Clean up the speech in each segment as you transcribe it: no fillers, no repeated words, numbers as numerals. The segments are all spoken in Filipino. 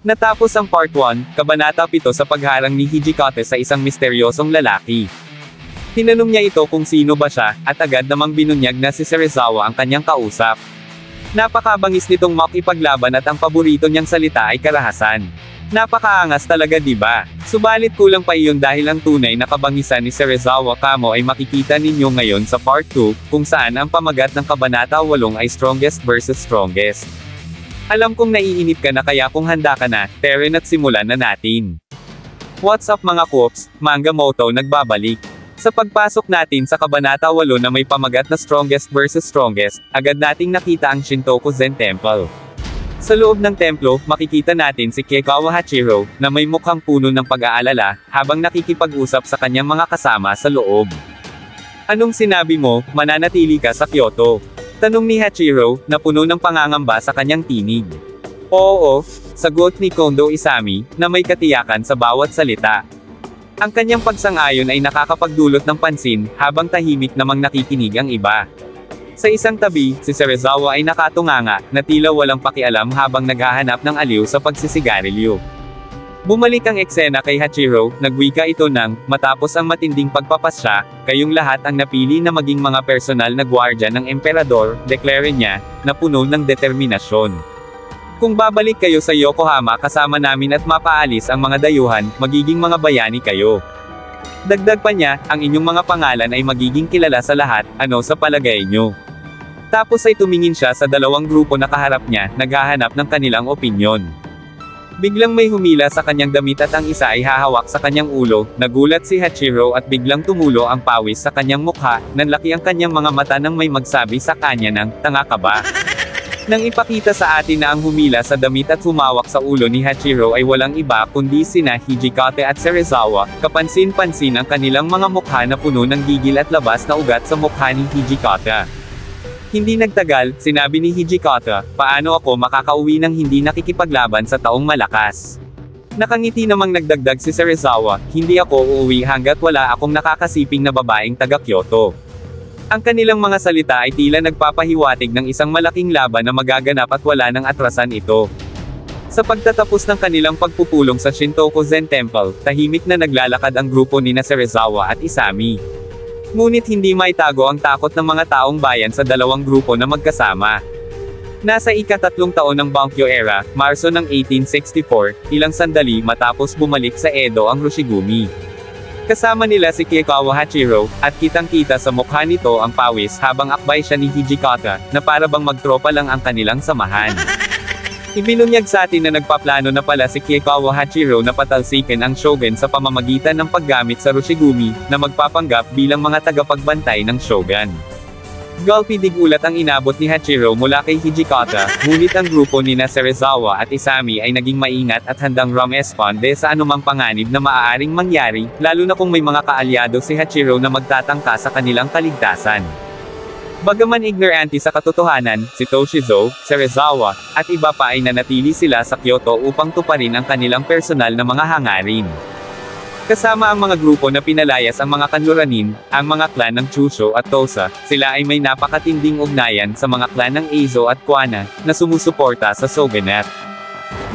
Natapos ang Part 1, Kabanata 7 sa pagharang ni Hijikata sa isang misteryosong lalaki. Tinanong niya ito kung sino ba siya, at agad namang binunyag na si Serizawa ang kanyang kausap. Napakabangis nitong makipaglaban at ang paborito niyang salita ay karahasan. Napakaangas talaga, diba? Subalit kulang pa iyon dahil ang tunay na kabangisan ni Serizawa Kamo ay makikita ninyo ngayon sa Part 2, kung saan ang pamagat ng Kabanata 8 ay Strongest versus Strongest. Alam kong naiinip ka na kaya kung handa ka na, Teren at simulan na natin. What's up mga Koops, Manga Moto nagbabalik. Sa pagpasok natin sa Kabanata 8 na may pamagat na Strongest versus Strongest, agad nating nakita ang Shintoku Zen Temple. Sa loob ng templo, makikita natin si Kekawa Hachiro, na may mukhang puno ng pag-aalala, habang nakikipag-usap sa kanyang mga kasama sa loob. Anong sinabi mo, mananatili ka sa Kyoto? Tanong ni Hachiro, na puno ng pangangamba sa kanyang tinig. Oo, sagot ni Kondo Isami, na may katiyakan sa bawat salita. Ang kanyang pagsang-ayon ay nakakapagdulot ng pansin, habang tahimik namang nakikinig ang iba. Sa isang tabi, si Serizawa ay nakatunganga, na tila walang pakialam habang naghahanap ng aliw sa pagsisigarilyo. Bumalik ang eksena kay Hachiro, nagwika ito ng, matapos ang matinding pagpapasya, kayong lahat ang napili na maging mga personal na gwardya ng emperador, deklare niya, na puno ng determinasyon. Kung babalik kayo sa Yokohama kasama namin at mapaalis ang mga dayuhan, magiging mga bayani kayo. Dagdag pa niya, ang inyong mga pangalan ay magiging kilala sa lahat, ano sa palagay nyo? Tapos ay tumingin siya sa dalawang grupo na kaharap niya, naghahanap ng kanilang opinyon. Biglang may humila sa kanyang damit at ang isa ay hahawak sa kanyang ulo, nagulat si Hachiro at biglang tumulo ang pawis sa kanyang mukha, nanlaki ang kanyang mga mata nang may magsabi sa kanya ng, tanga ka ba? Nang ipakita sa atin na ang humila sa damit at humawak sa ulo ni Hachiro ay walang iba kundi sina Hijikata at Serizawa, kapansin-pansin ang kanilang mga mukha na puno ng gigil at labas na ugat sa mukha ni Hijikata. Hindi nagtagal, sinabi ni Hijikata, paano ako makakauwi ng hindi nakikipaglaban sa taong malakas? Nakangiti namang nagdagdag si Serizawa, hindi ako uuwi hanggat wala akong nakakasiping na babaeng taga Kyoto. Ang kanilang mga salita ay tila nagpapahiwatig ng isang malaking laban na magaganap at wala nang atrasan ito. Sa pagtatapos ng kanilang pagpupulong sa Shintoku Zen Temple, tahimik na naglalakad ang grupo ni Serizawa at Isami. Ngunit hindi maitago ang takot ng mga taong bayan sa dalawang grupo na magkasama. Nasa ika-3 taon ng Bankyo era, Marso ng 1864, ilang sandali matapos bumalik sa Edo ang Roshigumi. Kasama nila si Kekawa Hachiro, at kitang-kita sa mukha nito ang pawis habang akbay siya ni Hijikata, na para bang magtropa lang ang kanilang samahan. Ibinunyag sa atin na nagpaplano na pala si Kekawa Hachiro na patalsikin ang shogun sa pamamagitan ng paggamit sa Roshigumi, na magpapanggap bilang mga tagapagbantay ng shogun. Gulpidig ulat ang inabot ni Hachiro mula kay Hijikata, ngunit ang grupo ni Serizawa at Isami ay naging maingat at handang rumesponde sa anumang panganib na maaaring mangyari, lalo na kung may mga kaalyado si Hachiro na magtatangka sa kanilang kaligtasan. Bagaman ignorante sa katotohanan, si Toshizo, Serizawa, at iba pa ay nanatili sila sa Kyoto upang tuparin ang kanilang personal na mga hangarin. Kasama ang mga grupo na pinalayas ang mga kanluranin, ang mga klan ng Chusho at Tosa, sila ay may napakatinding ugnayan sa mga klan ng Eizo at Kwana, na sumusuporta sa shogunate.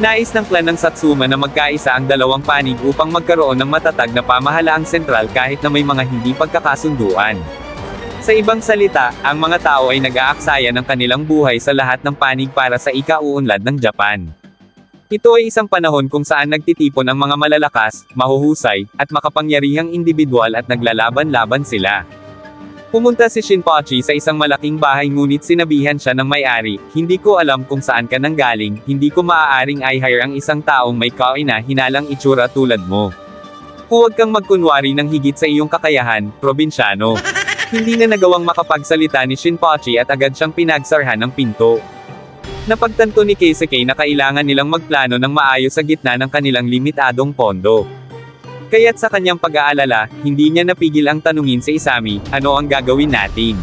Nais ng klan ng Satsuma na magkaisa ang dalawang panig upang magkaroon ng matatag na pamahalaang sentral kahit na may mga hindi pagkakasunduan. Sa ibang salita, ang mga tao ay nag-aaksaya ng kanilang buhay sa lahat ng panig para sa ikauunlad ng Japan. Ito ay isang panahon kung saan nagtitipon ang mga malalakas, mahuhusay, at makapangyarihang individual at naglalaban-laban sila. Pumunta si Shinpochi sa isang malaking bahay ngunit sinabihan siya ng may-ari, hindi ko alam kung saan ka nanggaling, hindi ko maaaring i-hire ang isang taong may kaina-hinalang itsura tulad mo. Huwag kang magkunwari ng higit sa iyong kakayahan, probinsyano. Hindi na nagawang makapagsalita ni Shinpochi at agad siyang pinagsarhan ng pinto. Napagtanto ni Keisuke na kailangan nilang magplano ng maayos sa gitna ng kanilang limitadong pondo. Kaya't sa kanyang pag-aalala, hindi niya napigil ang tanungin si Isami, ano ang gagawin natin?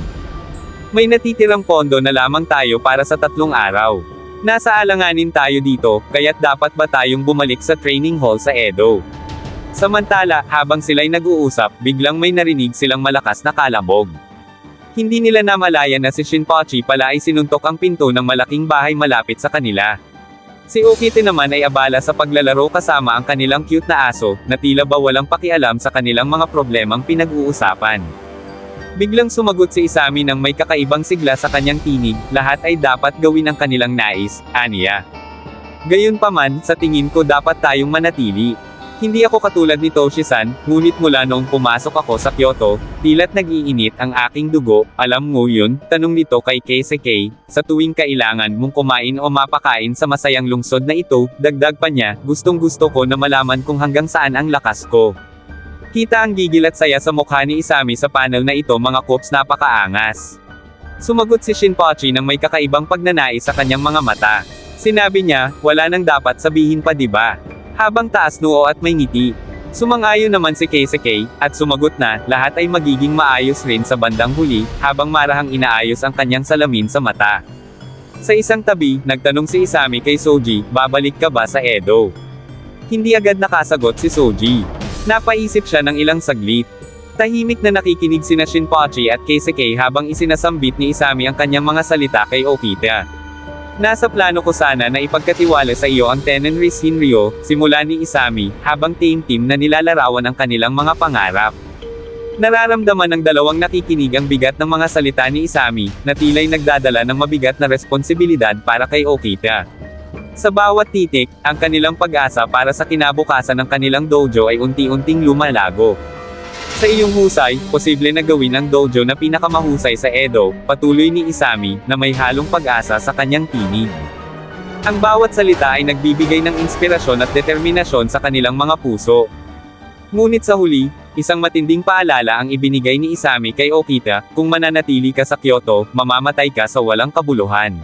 May natitirang pondo na lamang tayo para sa 3 araw. Nasa alanganin tayo dito, kaya't dapat ba tayong bumalik sa training hall sa Edo? Samantala, habang sila'y nag-uusap, biglang may narinig silang malakas na kalabog. Hindi nila namalayan na si Shinpochi pala ay sinuntok ang pinto ng malaking bahay malapit sa kanila. Si Okite naman ay abala sa paglalaro kasama ang kanilang cute na aso, na tila ba walang pakialam sa kanilang mga problemang pinag-uusapan. Biglang sumagot si Isami nang may kakaibang sigla sa kanyang tinig, lahat ay dapat gawin ang kanilang nais, aniya. Gayunpaman, sa tingin ko dapat tayong manatili. Hindi ako katulad ni Toshi-san, ngunit mula noong pumasok ako sa Kyoto, tila't nag-iinit ang aking dugo, alam mo yun, tanong nito kay Keisuke, sa tuwing kailangan mong kumain o mapakain sa masayang lungsod na ito, dagdag pa niya, gustong-gusto ko na malaman kung hanggang saan ang lakas ko. Kita ang gigil at saya sa mukha ni Isami sa panel na ito mga kops napakaangas. Sumagot si Shinpochi nang may kakaibang pagnanais sa kanyang mga mata. Sinabi niya, wala nang dapat sabihin pa diba? Habang taas noo at may ngiti. Sumang-ayon naman si Keisuke, at sumagot na, lahat ay magiging maayos rin sa bandang huli, habang marahang inaayos ang kanyang salamin sa mata. Sa isang tabi, nagtanong si Isami kay Soji, babalik ka ba sa Edo? Hindi agad nakasagot si Soji. Napaisip siya ng ilang saglit. Tahimik na nakikinig sina Shinpochi at Keisuke habang isinasambit ni Isami ang kanyang mga salita kay Okita. Nasa plano ko sana na ipagkatiwala sa iyo ang Tenenris Hinryo, simula ni Isami, habang team-team na nilalarawan ang kanilang mga pangarap. Nararamdaman ng dalawang nakikinig ang bigat ng mga salita ni Isami, na tila'y nagdadala ng mabigat na responsibilidad para kay Okita. Sa bawat titik, ang kanilang pag-asa para sa kinabukasan ng kanilang dojo ay unti-unting lumalago. Sa iyong husay, posible na gawin ang dojo na pinakamahusay sa Edo, patuloy ni Isami, na may halong pag-asa sa kanyang tinig. Ang bawat salita ay nagbibigay ng inspirasyon at determinasyon sa kanilang mga puso. Ngunit sa huli, isang matinding paalala ang ibinigay ni Isami kay Okita, kung mananatili ka sa Kyoto, mamamatay ka sa walang kabuluhan.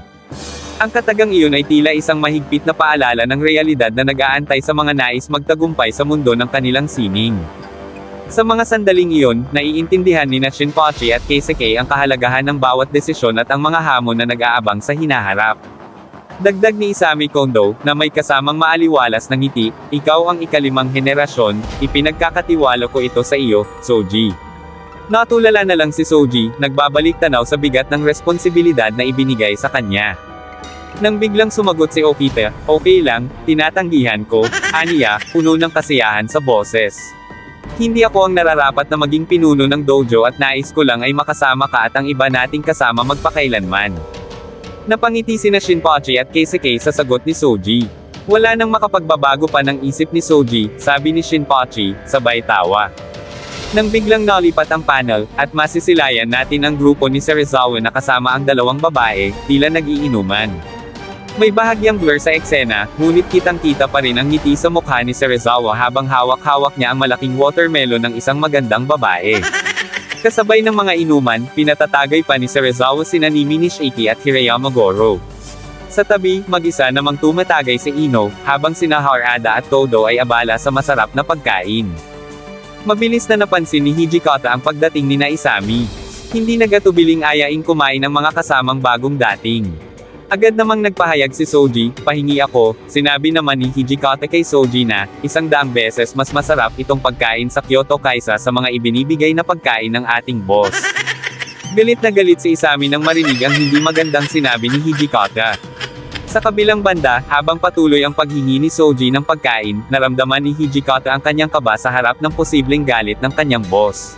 Ang katagang iyon ay tila isang mahigpit na paalala ng realidad na nag-aantay sa mga nais magtagumpay sa mundo ng kanilang sining. Sa mga sandaling iyon, naiintindihan ni Shinpochi at Keisuke ang kahalagahan ng bawat desisyon at ang mga hamon na nag-aabang sa hinaharap. Dagdag ni Isami Kondo, na may kasamang maaliwalas na ngiti, ikaw ang ikalimang henerasyon, ipinagkakatiwala ko ito sa iyo, Soji. Natulala na lang si Soji, nagbabalik tanaw sa bigat ng responsibilidad na ibinigay sa kanya. Nang biglang sumagot si Okita, okay lang, tinatanggihan ko, aniya, puno ng kasiyahan sa boses. Hindi ako ang nararapat na maging pinuno ng dojo at nais ko lang ay makasama ka at ang iba nating kasama magpakailanman. Napangiti sina Shinpochi at Keisuke sa sagot ni Soji. Wala nang makapagbabago pa ng isip ni Soji, sabi ni Shinpochi, sabay tawa. Nang biglang nalipat ang panel, at masisilayan natin ang grupo ni Serizawa na kasama ang dalawang babae, tila nag-iinuman. May bahagyang blur sa eksena, ngunit kitang-kita pa rin ang ngiti sa mukha ni Serizawa habang hawak-hawak niya ang malaking watermelon ng isang magandang babae. Kasabay ng mga inuman, pinatatagay pa ni Serizawa sina Nimi Nishiki at Hirayama Goro. Sa tabi, mag-isa namang tumatagay si Ino, habang sina Harada at Todo ay abala sa masarap na pagkain. Mabilis na napansin ni Hijikata ang pagdating ni Isami. Hindi nagatubiling ayaing kumain ang mga kasamang bagong dating. Agad namang nagpahayag si Soji, pahingi ako, sinabi naman ni Hijikata kay Soji na, 100 beses mas masarap itong pagkain sa Kyoto kaysa sa mga ibinibigay na pagkain ng ating boss. Galit na galit si Isami nang marinig ang hindi magandang sinabi ni Hijikata. Sa kabilang banda, habang patuloy ang paghingi ni Soji ng pagkain, naramdaman ni Hijikata ang kanyang kaba sa harap ng posibleng galit ng kanyang boss.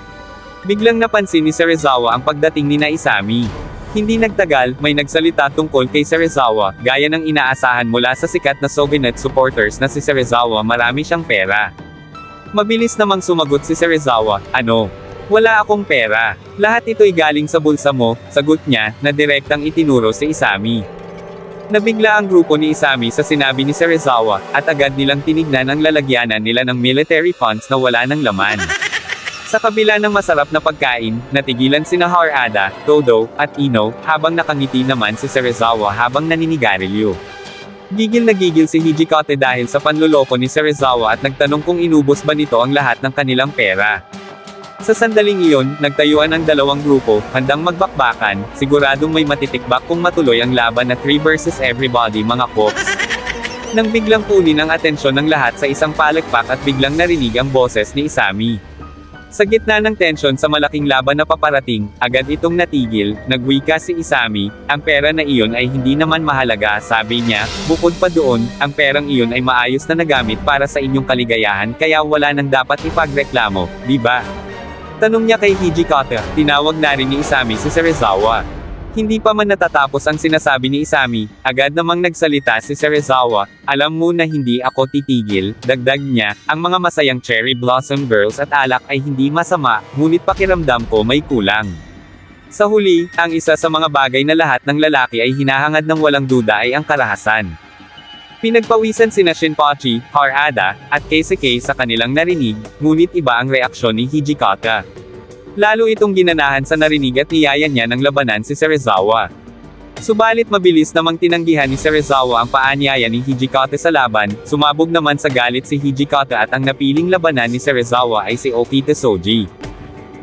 Biglang napansin ni Serizawa ang pagdating ni Isami. Hindi nagtagal, may nagsalita tungkol kay Serizawa, gaya ng inaasahan mula sa sikat na Sogenet supporters na si Serizawa marami siyang pera. Mabilis namang sumagot si Serizawa, ano? Wala akong pera. Lahat ito'y galing sa bulsa mo, sagot niya, na direktang itinuro si Isami. Nabigla ang grupo ni Isami sa sinabi ni Serizawa, at agad nilang tinignan ang lalagyanan nila ng military funds na wala ng laman. Sa kabila ng masarap na pagkain, natigilan sina Harada, Todo, at Ino, habang nakangiti naman si Serizawa habang naninigarilyo. Gigil na gigil si Hijikata dahil sa panloloko ni Serizawa at nagtanong kung inubos ba nito ang lahat ng kanilang pera. Sa sandaling iyon, nagtayuan ang dalawang grupo, handang magbakbakan, siguradong may matitikbak kung matuloy ang laban na 3 versus everybody mga kops. Nang biglang kunin ang atensyon ng lahat sa isang palakpak at biglang narinig ang boses ni Isami. Sa gitna ng tensyon sa malaking laban na paparating, agad itong natigil, nagwika si Isami, ang pera na iyon ay hindi naman mahalaga, sabi niya, bukod pa doon, ang perang iyon ay maayos na nagamit para sa inyong kaligayahan kaya wala nang dapat ipagreklamo, di ba? Tanong niya kay Hijikata, tinawag na rin ni Isami si Serizawa. Hindi pa man natatapos ang sinasabi ni Isami, agad namang nagsalita si Serizawa, alam mo na hindi ako titigil, dagdag niya, ang mga masayang Cherry Blossom Girls at alak ay hindi masama, ngunit pakiramdam ko may kulang. Sa huli, ang isa sa mga bagay na lahat ng lalaki ay hinahangad ng walang duda ay ang karahasan. Pinagpawisan sina Shinpachi, Harada, at Keisuke sa kanilang narinig, ngunit iba ang reaksyon ni Hijikata. Lalo itong ginanahan sa narinig at niyaya niya ng labanan si Serizawa. Subalit mabilis namang tinanggihan ni Serizawa ang paanyaya ni Hijikata sa laban, sumabog naman sa galit si Hijikata at ang napiling labanan ni Serizawa ay si Okita Soji.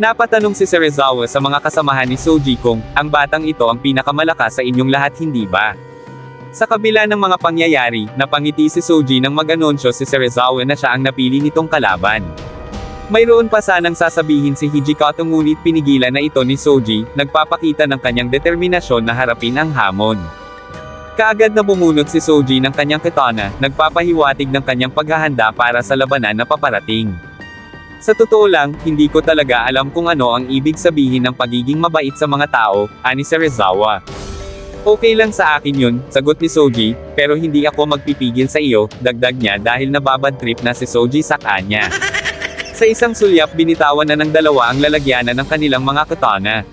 Napatanong si Serizawa sa mga kasamahan ni Soji kung, ang batang ito ang pinakamalakas sa inyong lahat hindi ba? Sa kabila ng mga pangyayari, napangiti si Soji nang mag-anunsyo si Serizawa na siya ang napili nitong kalaban. Mayroon pa sanang sasabihin si Hijikata ngunit pinigilan na ito ni Soji, nagpapakita ng kanyang determinasyon na harapin ang hamon. Kaagad na bumunot si Soji ng kanyang katana, nagpapahiwatig ng kanyang paghahanda para sa labanan na paparating. Sa totoo lang, hindi ko talaga alam kung ano ang ibig sabihin ng pagiging mabait sa mga tao, ani Serizawa. Okay lang sa akin yun, sagot ni Soji, pero hindi ako magpipigil sa iyo, dagdag niya dahil nababad trip na si Soji sa kanya. Sa isang sulyap binitawan na ng dalawa ang lalagyanan ng kanilang mga katana.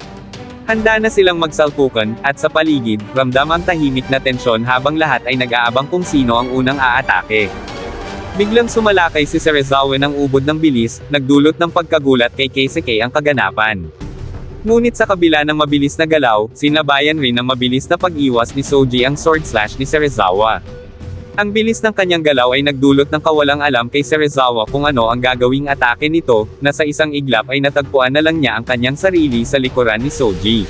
Handa na silang magsalpukan, at sa paligid, ramdam ang tahimik na tensyon habang lahat ay nag-aabang kung sino ang unang aatake. Biglang sumalakay si Serizawa ng ubod ng bilis, nagdulot ng pagkagulat kay Keisuke ang kaganapan. Ngunit sa kabila ng mabilis na galaw, sinabayan rin ng mabilis na pag-iwas ni Soji ang sword slash ni Serizawa. Ang bilis ng kanyang galaw ay nagdulot ng kawalang alam kay Serizawa kung ano ang gagawing atake nito, na sa isang iglap ay natagpuan na lang niya ang kanyang sarili sa likuran ni Soji.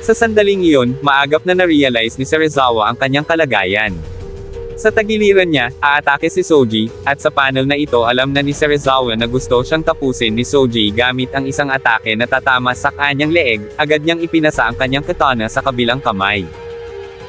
Sa sandaling iyon, maagap na na-realize ni Serizawa ang kanyang kalagayan. Sa tagiliran niya, aatake si Soji, at sa panel na ito alam na ni Serizawa na gusto siyang tapusin ni Soji gamit ang isang atake na tatama sa kanyang leeg, agad niyang ipinasa ang kanyang katana sa kabilang kamay.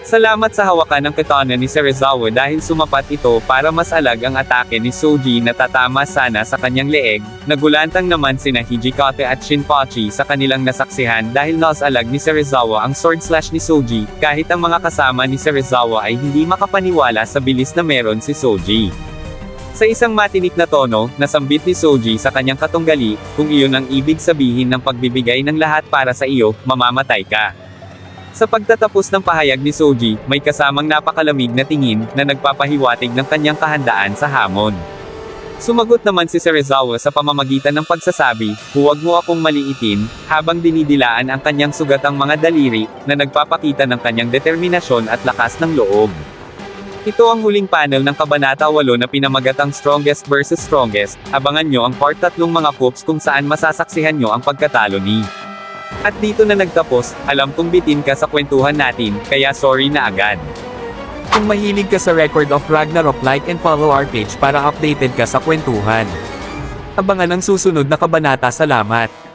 Salamat sa hawakan ng katana ni Serizawa dahil sumapat ito para mas alag ang atake ni Soji na tatama sana sa kanyang leeg, nagulantang naman sina Hijikata at Shinpachi sa kanilang nasaksihan dahil nasalag ni Serizawa ang sword slash ni Soji, kahit ang mga kasama ni Serizawa ay hindi makapaniwala sa bilis na meron si Soji. Sa isang matinik na tono, nasambit ni Soji sa kanyang katunggali, kung iyon ang ibig sabihin ng pagbibigay ng lahat para sa iyo, mamamatay ka. Sa pagtatapos ng pahayag ni Soji, may kasamang napakalamig na tingin, na nagpapahiwatig ng kanyang kahandaan sa hamon. Sumagot naman si Serizawa sa pamamagitan ng pagsasabi, huwag mo akong maliitin, habang dinidilaan ang kanyang sugatang mga daliri, na nagpapakita ng kanyang determinasyon at lakas ng loob. Ito ang huling panel ng Kabanata 8 na pinamagatang Strongest vs Strongest, abangan nyo ang part 3 mga poops kung saan masasaksihan nyo ang pagkatalo ni. At dito na nagtapos, alam kong bitin ka sa kwentuhan natin, kaya sorry na agad. Kung mahilig ka sa Record of Ragnarok, like and follow our page para updated ka sa kwentuhan. Abangan ang susunod na kabanata. Salamat!